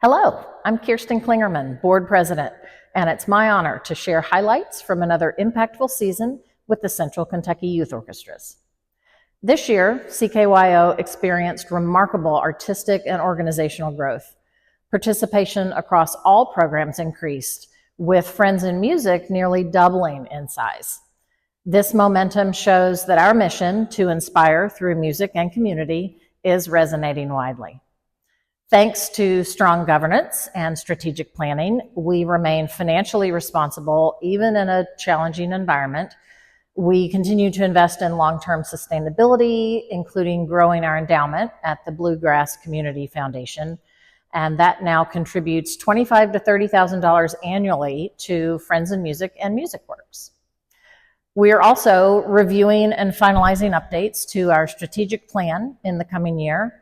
Hello, I'm Kirsten Klingerman, Board President, and it's my honor to share highlights from another impactful season with the Central Kentucky Youth Orchestras. This year, CKYO experienced remarkable artistic and organizational growth. Participation across all programs increased, with Friends in Music nearly doubling in size. This momentum shows that our mission to inspire through music and community is resonating widely. Thanks to strong governance and strategic planning, we remain financially responsible even in a challenging environment. We continue to invest in long-term sustainability, including growing our endowment at the Bluegrass Community Foundation, and that now contributes $25,000 to $30,000 annually to Friends in Music and MusicWorks. We are also reviewing and finalizing updates to our strategic plan in the coming year,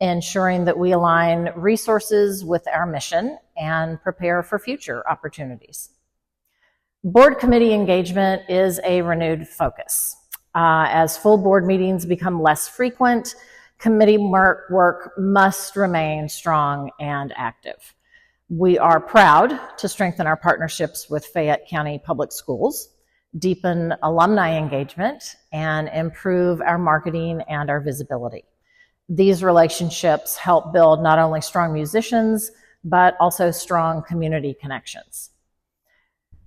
ensuring that we align resources with our mission and prepare for future opportunities. Board committee engagement is a renewed focus. As full board meetings become less frequent, committee work must remain strong and active. We are proud to strengthen our partnerships with Fayette County Public Schools, deepen alumni engagement, and improve our marketing and our visibility. These relationships help build not only strong musicians, but also strong community connections.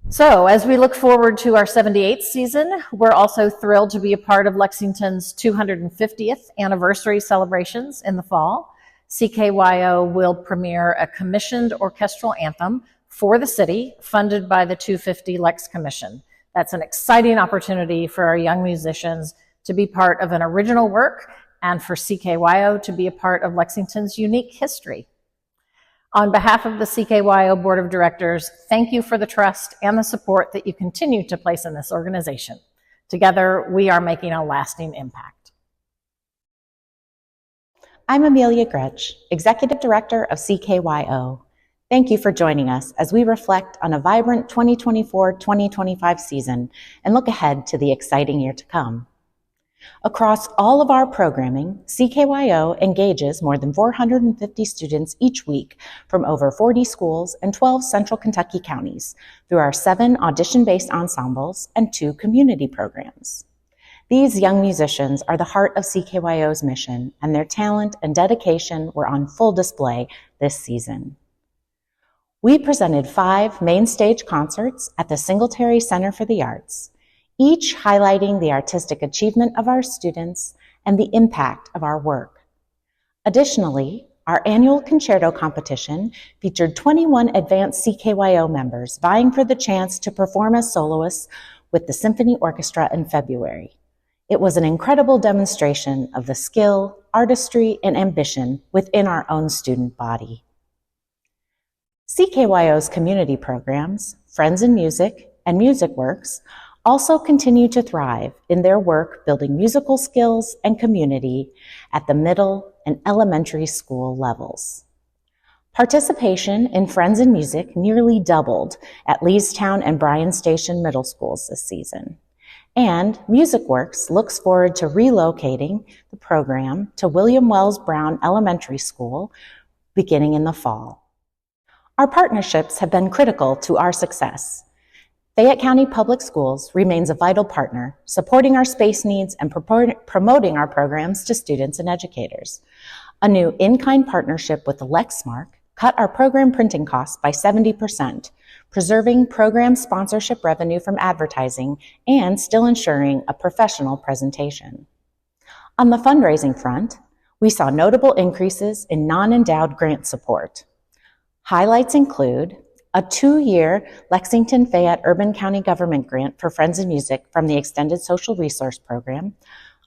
So as we look forward to our 78th season, we're also thrilled to be a part of Lexington's 250th anniversary celebrations in the fall. CKYO will premiere a commissioned orchestral anthem for the city, funded by the 250 Lex Commission. That's an exciting opportunity for our young musicians to be part of an original work and for CKYO to be a part of Lexington's unique history. On behalf of the CKYO Board of Directors, thank you for the trust and the support that you continue to place in this organization. Together, we are making a lasting impact. I'm Amelia Gretsch, Executive Director of CKYO. Thank you for joining us as we reflect on a vibrant 2024-2025 season and look ahead to the exciting year to come. Across all of our programming, CKYO engages more than 450 students each week from over 40 schools and 12 central Kentucky counties through our 7 audition-based ensembles and 2 community programs. These young musicians are the heart of CKYO's mission, and their talent and dedication were on full display this season. We presented 5 main stage concerts at the Singletary Center for the Arts, each highlighting the artistic achievement of our students and the impact of our work. Additionally, our annual concerto competition featured 21 advanced CKYO members vying for the chance to perform as soloists with the Symphony Orchestra in February. It was an incredible demonstration of the skill, artistry, and ambition within our own student body. CKYO's community programs, Friends in Music and MusicWorks, also continue to thrive in their work building musical skills and community at the middle and elementary school levels. Participation in Friends in Music nearly doubled at Leestown and Bryan Station middle schools this season. And MusicWorks looks forward to relocating the program to William Wells Brown Elementary School beginning in the fall. Our partnerships have been critical to our success. Fayette County Public Schools remains a vital partner, supporting our space needs and promoting our programs to students and educators. A new in-kind partnership with the Lexmark cut our program printing costs by 70%, preserving program sponsorship revenue from advertising and still ensuring a professional presentation. On the fundraising front, we saw notable increases in non-endowed grant support. Highlights include a 2-year Lexington Fayette Urban County Government grant for Friends in Music from the Extended Social Resource Program,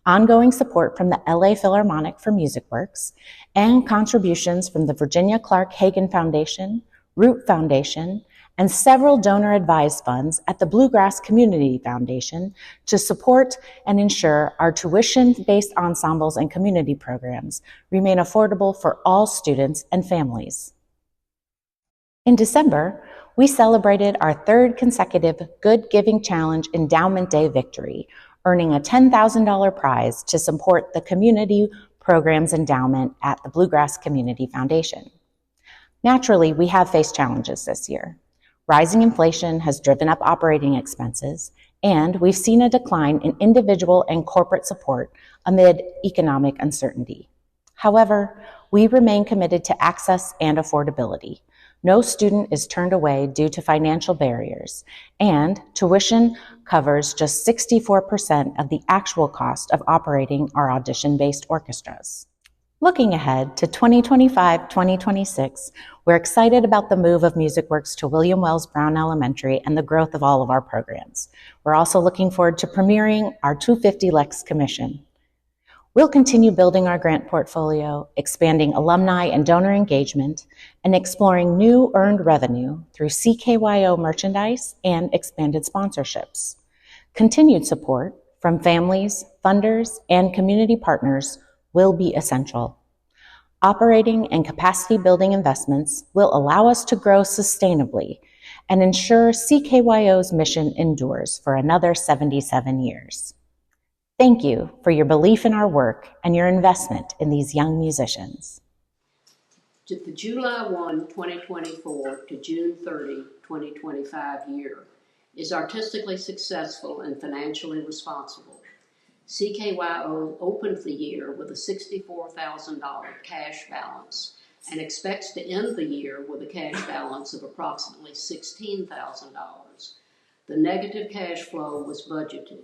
ongoing support from the LA Philharmonic for MusicWorks, and contributions from the Virginia Clark Hagen Foundation, Root Foundation, and several donor-advised funds at the Bluegrass Community Foundation to support and ensure our tuition-based ensembles and community programs remain affordable for all students and families. In December, we celebrated our 3rd consecutive Good Giving Challenge Endowment Day victory, earning a $10,000 prize to support the community programs endowment at the Bluegrass Community Foundation. Naturally, we have faced challenges this year. Rising inflation has driven up operating expenses, and we've seen a decline in individual and corporate support amid economic uncertainty. However, we remain committed to access and affordability. No student is turned away due to financial barriers, and tuition covers just 64% of the actual cost of operating our audition-based orchestras. Looking ahead to 2025-2026, we're excited about the move of MusicWorks to William Wells Brown Elementary and the growth of all of our programs. We're also looking forward to premiering our 250 Lex Commission. We'll continue building our grant portfolio, expanding alumni and donor engagement, and exploring new earned revenue through CKYO merchandise and expanded sponsorships. Continued support from families, funders, and community partners will be essential. Operating and capacity building investments will allow us to grow sustainably and ensure CKYO's mission endures for another 77 years. Thank you for your belief in our work and your investment in these young musicians. The July 1, 2024 to June 30, 2025 year is artistically successful and financially responsible. CKYO opened the year with a $64,000 cash balance and expects to end the year with a cash balance of approximately $16,000. The negative cash flow was budgeted.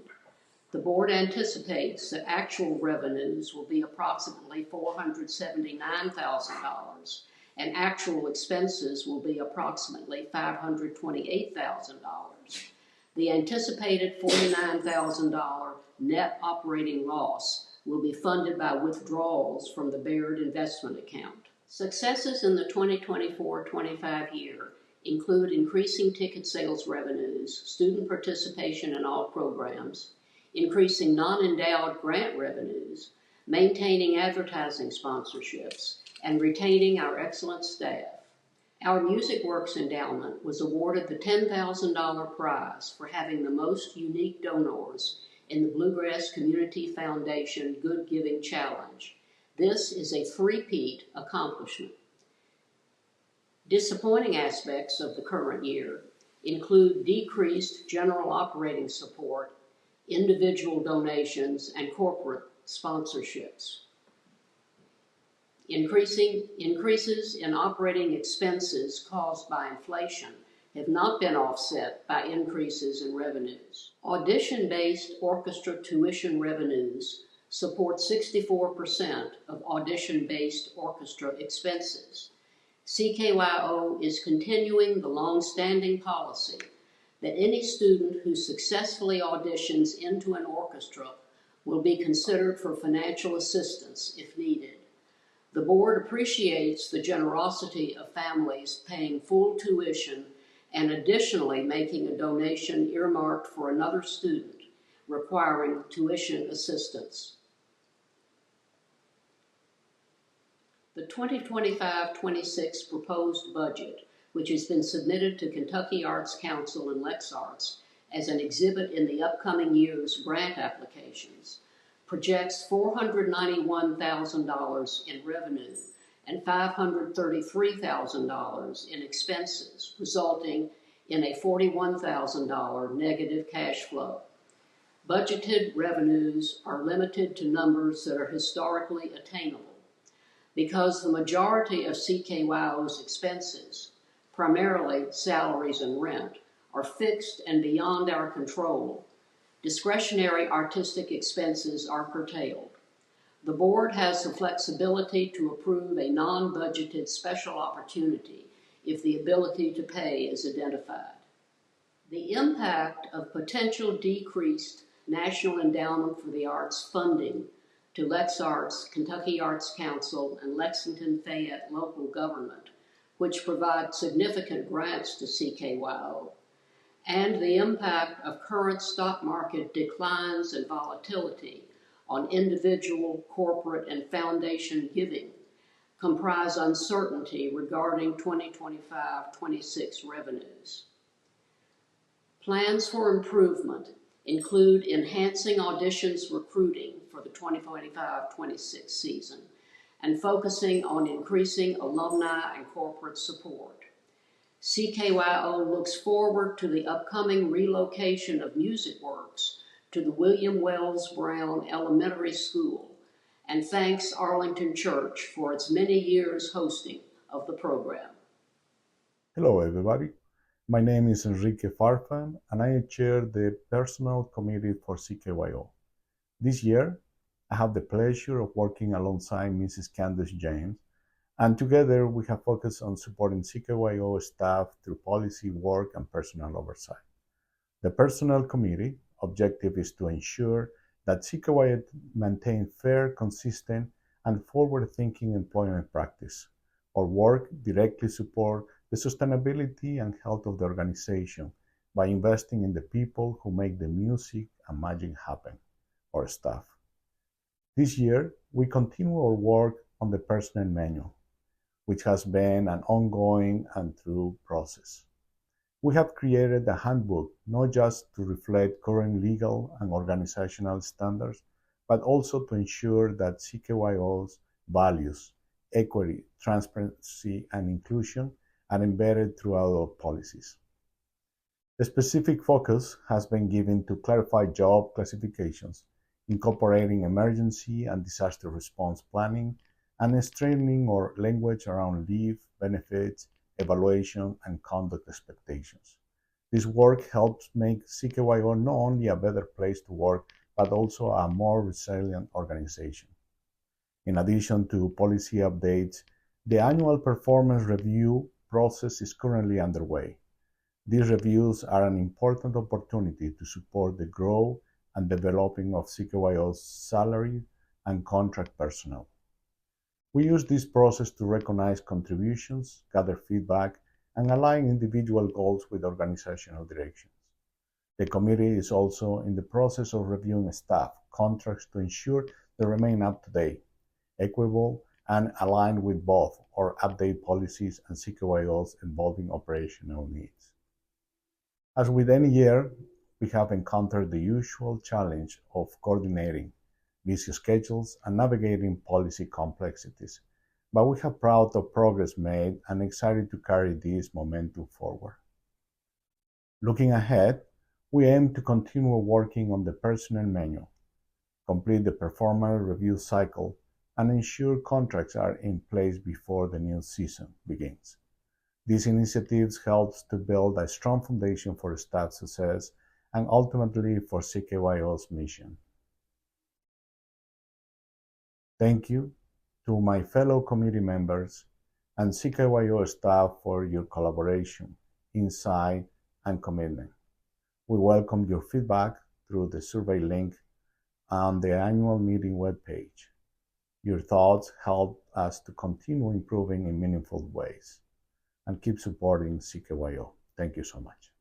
The board anticipates that actual revenues will be approximately $479,000 and actual expenses will be approximately $528,000. The anticipated $49,000 net operating loss will be funded by withdrawals from the Baird investment account. Successes in the 2024-25 year include increasing ticket sales revenues, student participation in all programs, increasing non-endowed grant revenues, maintaining advertising sponsorships, and retaining our excellent staff. Our MusicWorks endowment was awarded the $10,000 prize for having the most unique donors in the Bluegrass Community Foundation Good Giving Challenge. This is a three-peat accomplishment. Disappointing aspects of the current year include decreased general operating support, individual donations, and corporate sponsorships. Increases in operating expenses caused by inflation have not been offset by increases in revenues. Audition-based orchestra tuition revenues support 64% of audition-based orchestra expenses. CKYO is continuing the long-standing policy that any student who successfully auditions into an orchestra will be considered for financial assistance if needed. The board appreciates the generosity of families paying full tuition and additionally making a donation earmarked for another student requiring tuition assistance. The 2025-26 proposed budget, which has been submitted to Kentucky Arts Council and LexArts as an exhibit in the upcoming year's grant applications, projects $491,000 in revenue and $533,000 in expenses, resulting in a $41,000 negative cash flow. Budgeted revenues are limited to numbers that are historically attainable. Because the majority of CKYO's expenses, primarily salaries and rent, are fixed and beyond our control, discretionary artistic expenses are curtailed. The board has the flexibility to approve a non-budgeted special opportunity if the ability to pay is identified. The impact of potential decreased National Endowment for the Arts funding to LexArts, Kentucky Arts Council, and Lexington Fayette local government, which provide significant grants to CKYO, and the impact of current stock market declines and volatility on individual, corporate, and foundation giving comprise uncertainty regarding 2025-26 revenues. Plans for improvement include enhancing auditions recruiting for the 2025-26 season, and focusing on increasing alumni and corporate support. CKYO looks forward to the upcoming relocation of MusicWorks to the William Wells Brown Elementary School, and thanks Arlington Church for its many years hosting of the program. Hello, everybody. My name is Enrique Farfan, and I chair the Personnel Committee for CKYO. This year, I have the pleasure of working alongside Mrs. Candace James, and together we have focused on supporting CKYO staff through policy work and personnel oversight. The Personnel Committee objective is to ensure that CKYO maintain fair, consistent, and forward-thinking employment practice. Our work directly support the sustainability and health of the organization by investing in the people who make the music and magic happen, our staff. This year, we continue our work on the personnel manual, which has been an ongoing and thorough process. We have created a handbook not just to reflect current legal and organizational standards, but also to ensure that CKYO's values, equity, transparency, and inclusion are embedded throughout our policies. A specific focus has been given to clarify job classifications, incorporating emergency and disaster response planning, and strengthening our language around leave, benefits, evaluation, and conduct expectations. This work helps make CKYO not only a better place to work, but also a more resilient organization. In addition to policy updates, the annual performance review process is currently underway. These reviews are an important opportunity to support the growth and developing of CKYO's salary and contract personnel. We use this process to recognize contributions, gather feedback, and align individual goals with organizational directions. The committee is also in the process of reviewing staff contracts to ensure they remain up to date, equitable, and aligned with both our update policies and CKYO's evolving operational needs. As with any year, we have encountered the usual challenge of coordinating busy schedules and navigating policy complexities, but we are proud of progress made and excited to carry this momentum forward. Looking ahead, we aim to continue working on the personnel manual, complete the performance review cycle, and ensure contracts are in place before the new season begins. These initiatives help to build a strong foundation for staff success and ultimately for CKYO's mission. Thank you to my fellow committee members and CKYO staff for your collaboration, insight, and commitment. We welcome your feedback through the survey link on the annual meeting webpage. Your thoughts help us to continue improving in meaningful ways and keep supporting CKYO. Thank you so much.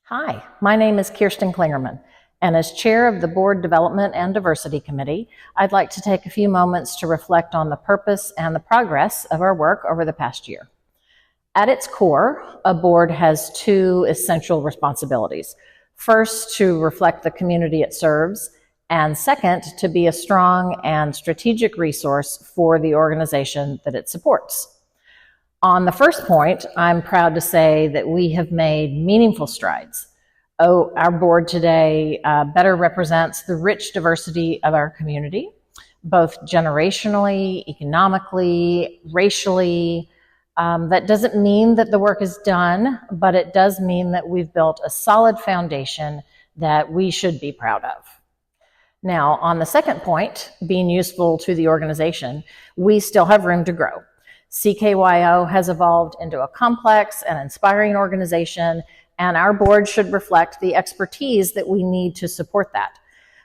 Hi, my name is Kirsten Klingerman, and as chair of the Board Development and Diversity Committee, I'd like to take a few moments to reflect on the purpose and the progress of our work over the past year. At its core, a board has two essential responsibilities. First, to reflect the community it serves, and second, to be a strong and strategic resource for the organization that it supports. On the first point, I'm proud to say that we have made meaningful strides. Our board today better represents the rich diversity of our community, both generationally, economically, racially. That doesn't mean that the work is done, but it does mean that we've built a solid foundation that we should be proud of. Now, on the second point, being useful to the organization, we still have room to grow. CKYO has evolved into a complex and inspiring organization, and our board should reflect the expertise that we need to support that.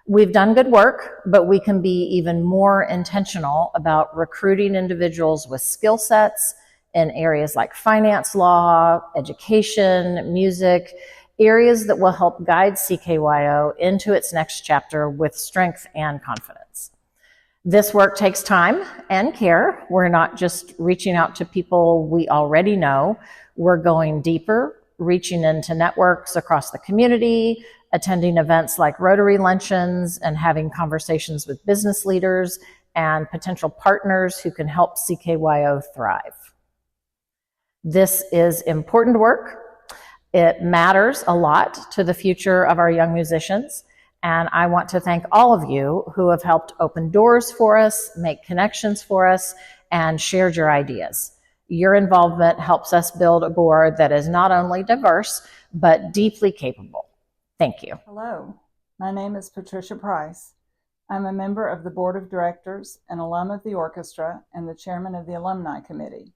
We've done good work, but we can be even more intentional about recruiting individuals with skill sets in areas like finance law, education, music, areas that will help guide CKYO into its next chapter with strength and confidence. This work takes time and care. We're not just reaching out to people we already know. We're going deeper, reaching into networks across the community, attending events like Rotary luncheons, and having conversations with business leaders and potential partners who can help CKYO thrive. This is important work. It matters a lot to the future of our young musicians, and I want to thank all of you who have helped open doors for us, make connections for us, and shared your ideas. Your involvement helps us build a board that is not only diverse, but deeply capable. Thank you. Hello, my name is Patricia Price. I'm a member of the Board of Directors, an alum of the orchestra, and the chairman of the Alumni Committee.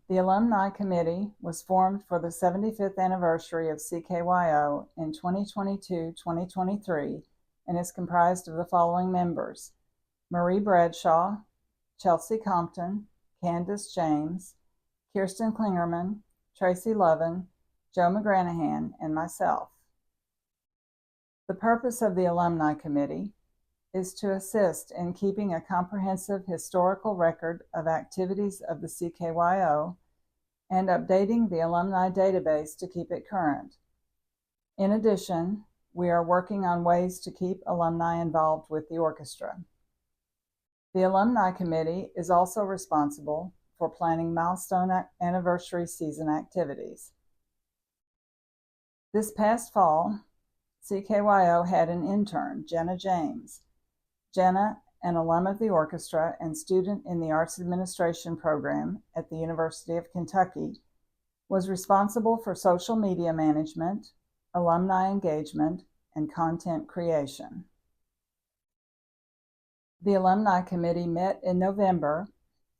The Alumni Committee was formed for the 75th anniversary of CKYO in 2022-2023 and is comprised of the following members: Marie Bradshaw, Chelsea Compton, Candace James, Kirsten Klingerman, Tracy Lovin, Joe McGranahan, and myself. The purpose of the Alumni Committee is to assist in keeping a comprehensive historical record of activities of the CKYO and updating the alumni database to keep it current. In addition, we are working on ways to keep alumni involved with the orchestra. The Alumni Committee is also responsible for planning milestone anniversary season activities. This past fall, CKYO had an intern, Jenna James. Jenna, an alum of the orchestra and student in the Arts Administration program at the University of Kentucky, was responsible for social media management, alumni engagement, and content creation. The Alumni Committee met in November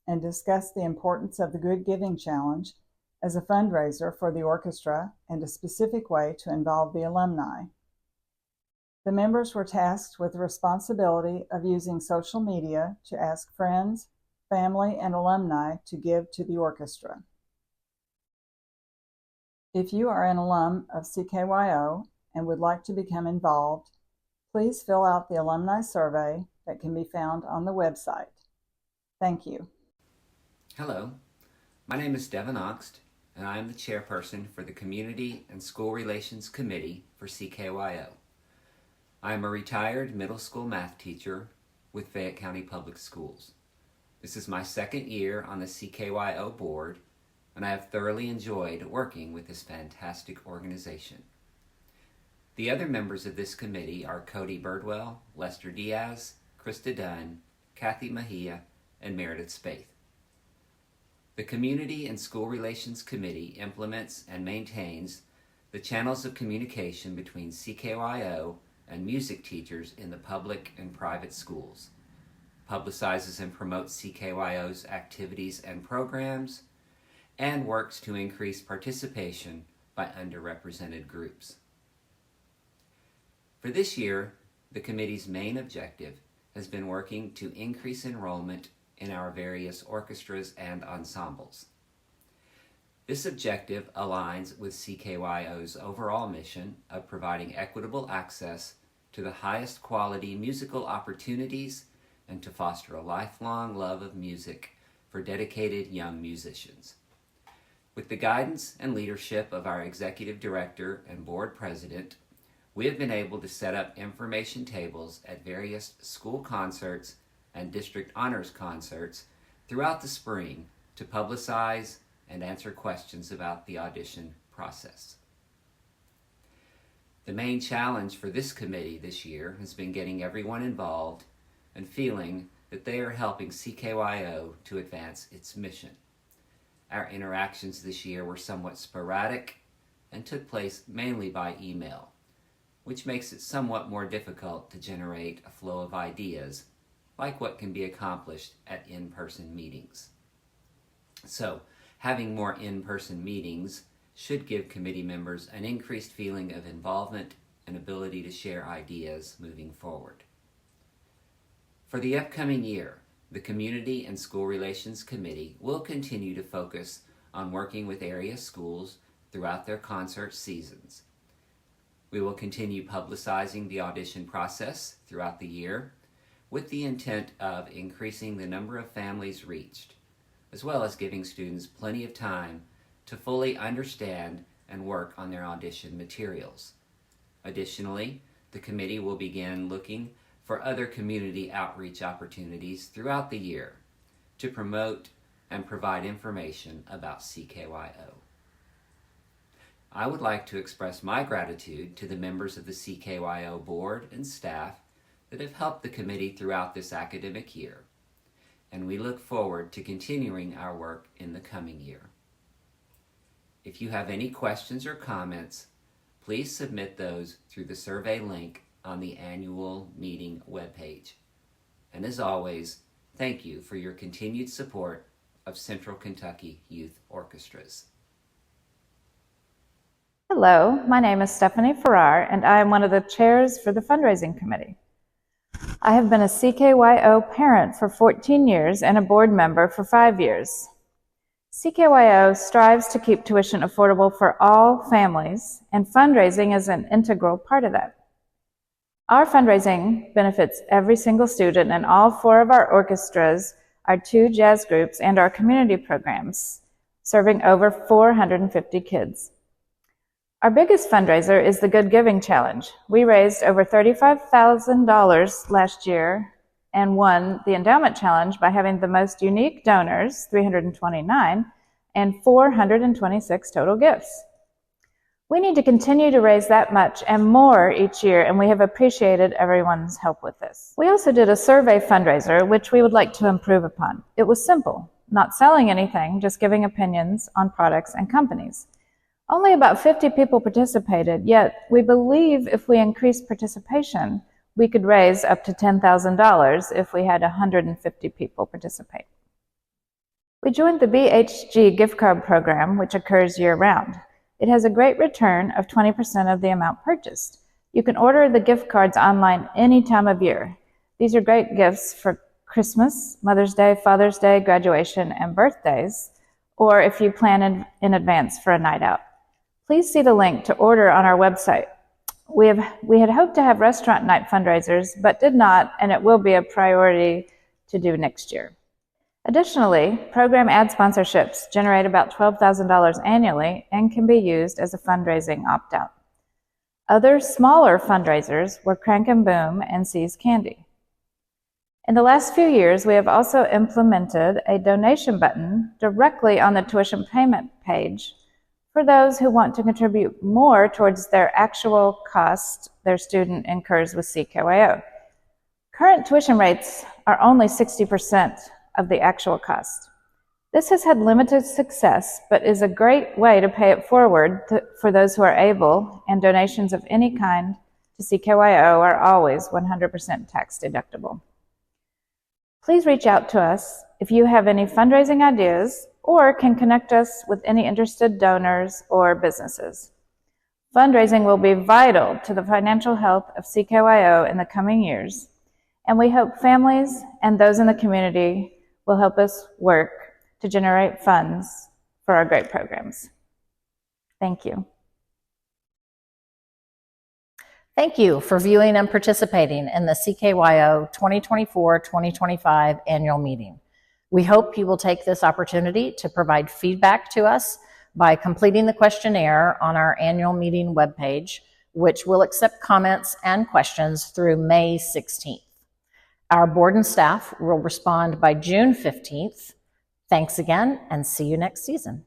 and discussed the importance of the Good Giving Challenge as a fundraiser for the orchestra and a specific way to involve the alumni. The members were tasked with the responsibility of using social media to ask friends, family, and alumni to give to the orchestra. If you are an alum of CKYO and would like to become involved, please fill out the alumni survey that can be found on the website. Thank you. Hello, my name is Devin Oxt, and I am the chairperson for the Community and School Relations Committee for CKYO. I am a retired middle school math teacher with Fayette County Public Schools. This is my second year on the CKYO board, and I have thoroughly enjoyed working with this fantastic organization. The other members of this committee are Cody Birdwell, Lester Diaz, Krista Dunn, Kathy Mejia, and Meredith Spaeth. The Community and School Relations Committee implements and maintains the channels of communication between CKYO and music teachers in the public and private schools, publicizes and promotes CKYO's activities and programs, and works to increase participation by underrepresented groups. For this year, the committee's main objective has been working to increase enrollment in our various orchestras and ensembles. This objective aligns with CKYO's overall mission of providing equitable access to the highest quality musical opportunities and to foster a lifelong love of music for dedicated young musicians. With the guidance and leadership of our executive director and board president, we have been able to set up information tables at various school concerts and district honors concerts throughout the spring to publicize and answer questions about the audition process. The main challenge for this committee this year has been getting everyone involved and feeling that they are helping CKYO to advance its mission. Our interactions this year were somewhat sporadic and took place mainly by email, which makes it somewhat more difficult to generate a flow of ideas like what can be accomplished at in-person meetings. So, having more in-person meetings should give committee members an increased feeling of involvement and ability to share ideas moving forward. For the upcoming year, the Community and School Relations Committee will continue to focus on working with area schools throughout their concert seasons. We will continue publicizing the audition process throughout the year with the intent of increasing the number of families reached, as well as giving students plenty of time to fully understand and work on their audition materials. Additionally, the committee will begin looking for other community outreach opportunities throughout the year to promote and provide information about CKYO. I would like to express my gratitude to the members of the CKYO board and staff that have helped the committee throughout this academic year, and we look forward to continuing our work in the coming year. If you have any questions or comments, please submit those through the survey link on the annual meeting webpage. And as always, thank you for your continued support of Central Kentucky Youth Orchestras. Hello, my name is Stephanie Farrar, and I am one of the chairs for the fundraising committee. I have been a CKYO parent for 14 years and a board member for 5 years. CKYO strives to keep tuition affordable for all families, and fundraising is an integral part of that. Our fundraising benefits every single student in all 4 of our orchestras, our 2 jazz groups, and our community programs, serving over 450 kids. Our biggest fundraiser is the Good Giving Challenge. We raised over $35,000 last year and won the Endowment Challenge by having the most unique donors, 329, and 426 total gifts. We need to continue to raise that much and more each year, and we have appreciated everyone's help with this. We also did a survey fundraiser, which we would like to improve upon. It was simple, not selling anything, just giving opinions on products and companies. Only about 50 people participated, yet we believe if we increase participation, we could raise up to $10,000 if we had 150 people participate. We joined the BHG gift card program, which occurs year-round. It has a great return of 20% of the amount purchased. You can order the gift cards online any time of year. These are great gifts for Christmas, Mother's Day, Father's Day, graduation, and birthdays, or if you plan in advance for a night out. Please see the link to order on our website. We had hoped to have restaurant night fundraisers, but did not, and it will be a priority to do next year. Additionally, program ad sponsorships generate about $12,000 annually and can be used as a fundraising opt-out. Other smaller fundraisers were Crank and Boom and See's Candy. In the last few years, we have also implemented a donation button directly on the tuition payment page for those who want to contribute more towards their actual cost their student incurs with CKYO. Current tuition rates are only 60% of the actual cost. This has had limited success, but is a great way to pay it forward for those who are able, and donations of any kind to CKYO are always 100% tax deductible. Please reach out to us if you have any fundraising ideas or can connect us with any interested donors or businesses. Fundraising will be vital to the financial health of CKYO in the coming years, and we hope families and those in the community will help us work to generate funds for our great programs. Thank you. Thank you for viewing and participating in the CKYO 2024-2025 annual meeting. We hope you will take this opportunity to provide feedback to us by completing the questionnaire on our annual meeting webpage, which will accept comments and questions through May 16th. Our board and staff will respond by June 15th. Thanks again, and see you next season.